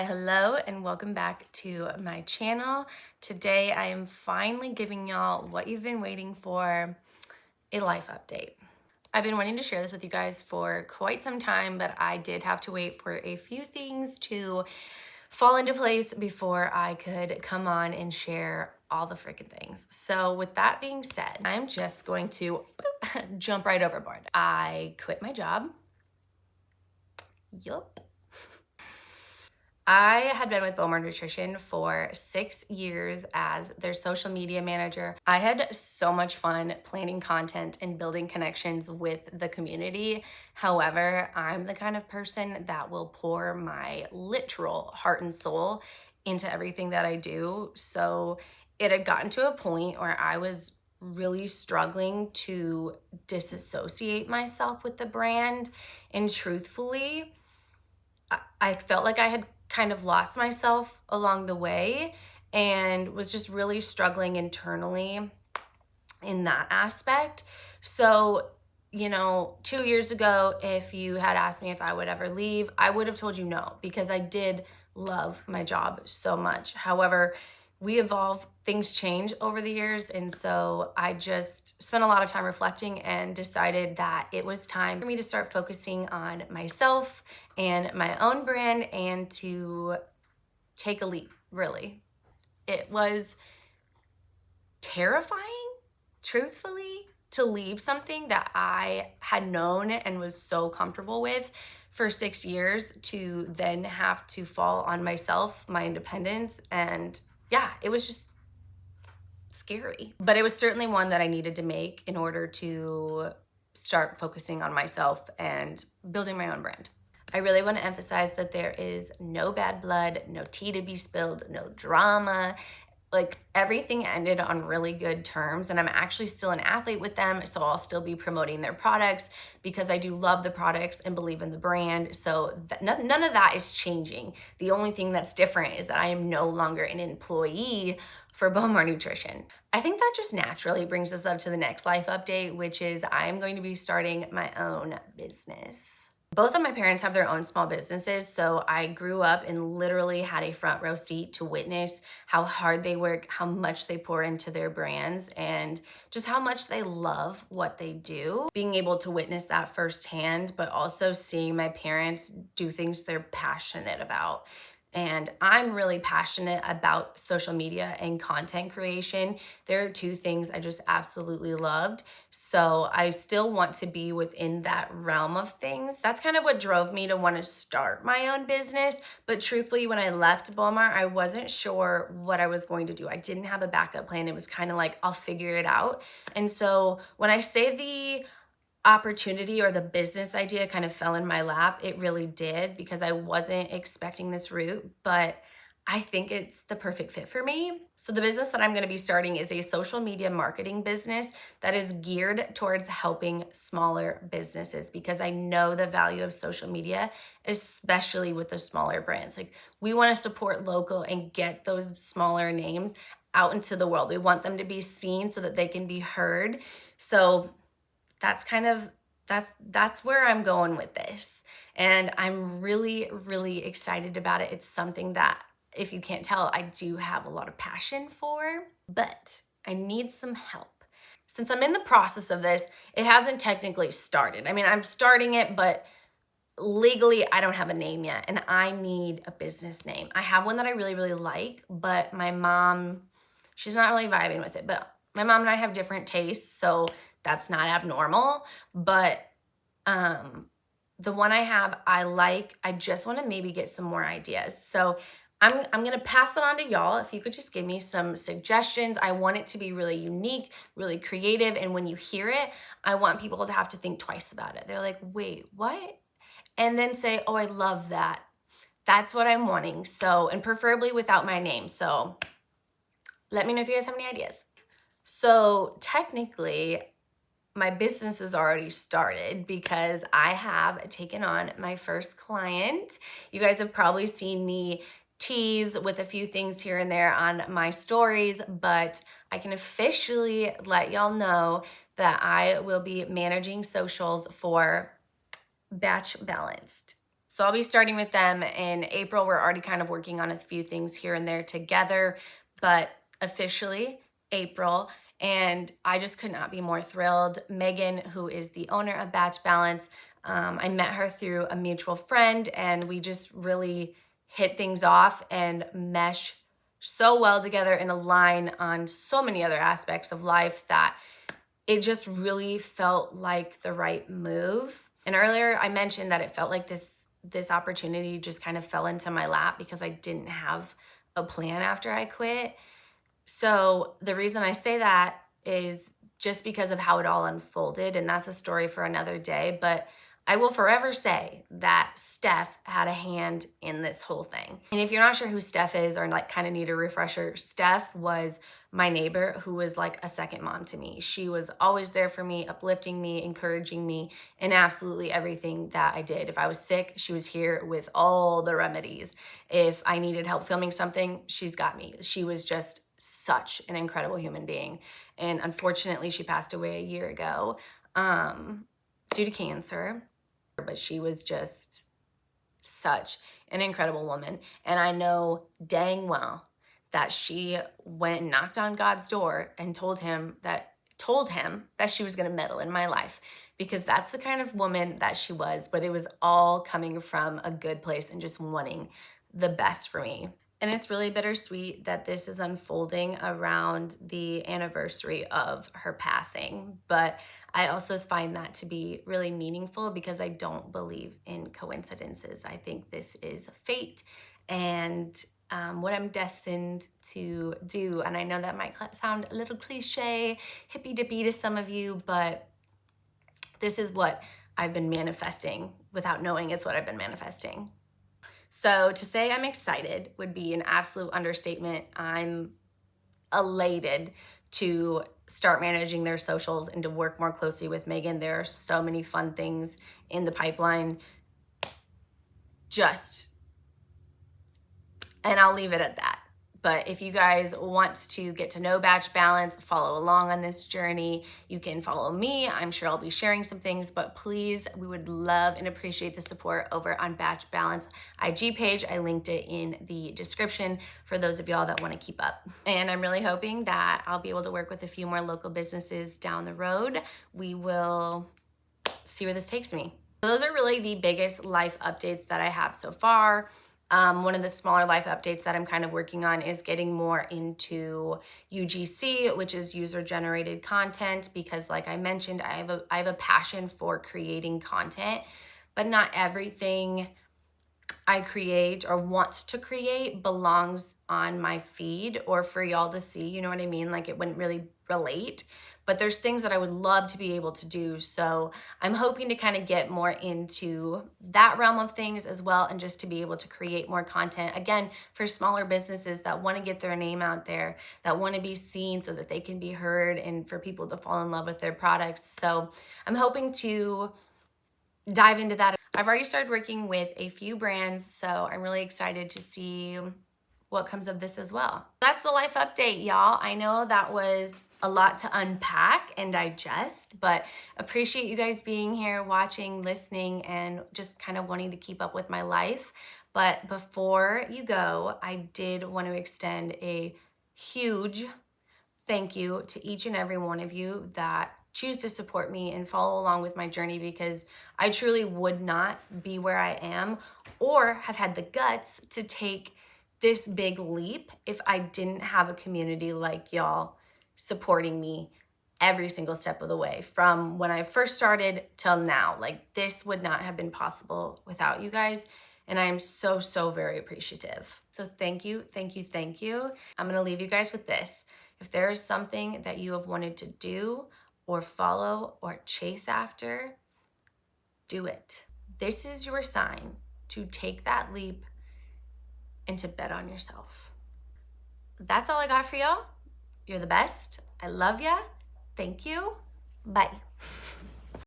Hi, hello, and welcome back to my channel. Today I am finally giving y'all what you've been waiting for, a life update. I've been wanting to share this with you guys for quite some time, but I did have to wait for a few things to fall into place before I could come on and share all the freaking things. So with that being said, I'm just going to jump right overboard. I quit my job. Yup. I had been with Bowmar Nutrition for 6 years as their social media manager. I had so much fun planning content and building connections with the community. However, I'm the kind of person that will pour my literal heart and soul into everything that I do. So it had gotten to a point where I was really struggling to disassociate myself with the brand. And truthfully, I felt like I had kind of lost myself along the way and was just really struggling internally in that aspect. So, 2 years ago, if you had asked me if I would ever leave, I would have told you no, because I did love my job so much. However, we evolve, things change over the years. And so I just spent a lot of time reflecting and decided that it was time for me to start focusing on myself and my own brand and to take a leap, really. It was terrifying, truthfully, to leave something that I had known and was so comfortable with for 6 years to then have to fall on myself, my independence. And yeah, it was just scary. But it was certainly one that I needed to make in order to start focusing on myself and building my own brand. I really want to emphasize that there is no bad blood, no tea to be spilled, no drama. Like, everything ended on really good terms, and I'm actually still an athlete with them, so I'll still be promoting their products because I do love the products and believe in the brand. So none of that is changing. The only thing that's different is that I am no longer an employee for Bowmar Nutrition. I think that just naturally brings us up to the next life update, which is I am going to be starting my own business. Both of my parents have their own small businesses, so I grew up and literally had a front row seat to witness how hard they work, how much they pour into their brands, and just how much they love what they do. Being able to witness that firsthand, but also seeing my parents do things they're passionate about. And I'm really passionate about social media and content creation. There are two things I just absolutely loved. So I still want to be within that realm of things. That's kind of what drove me to want to start my own business. But truthfully, when I left Bowmar, I wasn't sure what I was going to do. I didn't have a backup plan. It was kind of like, I'll figure it out. And so when I say the opportunity or the business idea kind of fell in my lap, it really did, because I wasn't expecting this route, but I think it's the perfect fit for me. So the business that I'm going to be starting is a social media marketing business that is geared towards helping smaller businesses, because I know the value of social media, especially with the smaller brands. Like, we want to support local and get those smaller names out into the world. We want them to be seen so that they can be heard. So that's kind of that's where I'm going with this. And I'm really, really excited about it. It's something that, if you can't tell, I do have a lot of passion for, but I need some help. Since I'm in the process of this, it hasn't technically started. I mean, I'm starting it, but legally I don't have a name yet, and I need a business name. I have one that I really, really like, but my mom, she's not really vibing with it. But my mom and I have different tastes, so that's not abnormal. But the one I have, I like. I just want to maybe get some more ideas. So I'm gonna pass it on to y'all. If you could just give me some suggestions. I want it to be really unique, really creative, and when you hear it, I want people to have to think twice about it. They're like, wait, what? And then say, oh, I love that. That's what I'm wanting. So, and preferably without my name. So let me know if you guys have any ideas. So technically, my business is already started because I have taken on my first client. You guys have probably seen me tease with a few things here and there on my stories, but I can officially let y'all know that I will be managing socials for Batch Balanced. So I'll be starting with them in April. We're already kind of working on a few things here and there together, but officially April. And I just could not be more thrilled. Megan, who is the owner of Batch Balance, I met her through a mutual friend, and we just really hit things off and mesh so well together and align on so many other aspects of life that it just really felt like the right move. And earlier I mentioned that it felt like this opportunity just kind of fell into my lap because I didn't have a plan after I quit. So the reason I say that is just because of how it all unfolded, and that's a story for another day. But I will forever say that Steph had a hand in this whole thing. And if you're not sure who Steph is, or like kind of need a refresher, Steph was my neighbor who was like a second mom to me. She was always there for me, uplifting me, encouraging me in absolutely everything that I did. If I was sick, she was here with all the remedies. If I needed help filming something, she's got me. She was just such an incredible human being. And unfortunately, she passed away a year ago due to cancer. But she was just such an incredible woman. And I know dang well that she went and knocked on God's door and told him that she was going to meddle in my life, because that's the kind of woman that she was. But it was all coming from a good place and just wanting the best for me. And it's really bittersweet that this is unfolding around the anniversary of her passing. But I also find that to be really meaningful because I don't believe in coincidences. I think this is fate and what I'm destined to do. And I know that might sound a little cliche, hippy-dippy to some of you, but this is what I've been manifesting without knowing it's what I've been manifesting. So to say I'm excited would be an absolute understatement. I'm elated to start managing their socials and to work more closely with Megan. There are so many fun things in the pipeline. And I'll leave it at that. But if you guys want to get to know Batch Balance, follow along on this journey, you can follow me. I'm sure I'll be sharing some things, but please, we would love and appreciate the support over on Batch Balance IG page. I linked it in the description for those of y'all that want to keep up. And I'm really hoping that I'll be able to work with a few more local businesses down the road. We will see where this takes me. So those are really the biggest life updates that I have so far. One of the smaller life updates that I'm kind of working on is getting more into UGC, which is user-generated content, because like I mentioned, I have a passion for creating content, but not everything I create or want to create belongs on my feed or for y'all to see, you know what I mean? Like it wouldn't really relate. But there's things that I would love to be able to do. So I'm hoping to kind of get more into that realm of things as well, and just to be able to create more content, again, for smaller businesses that want to get their name out there, that want to be seen so that they can be heard, and for people to fall in love with their products. So I'm hoping to dive into that. I've already started working with a few brands, so I'm really excited to see what comes of this as well. That's the life update, y'all. I know that was a lot to unpack and digest, but appreciate you guys being here, watching, listening, and just kind of wanting to keep up with my life. But before you go, I did want to extend a huge thank you to each and every one of you that choose to support me and follow along with my journey, because I truly would not be where I am or have had the guts to take this big leap if I didn't have a community like y'all supporting me every single step of the way, from when I first started till now. Like, this would not have been possible without you guys, and I am so, so very appreciative. So thank you, thank you, thank you. I'm gonna leave you guys with this. If there is something that you have wanted to do or follow or chase after, do it. This is your sign to take that leap and to bet on yourself. That's all I got for y'all. You're the best. I love ya. Thank you. Bye.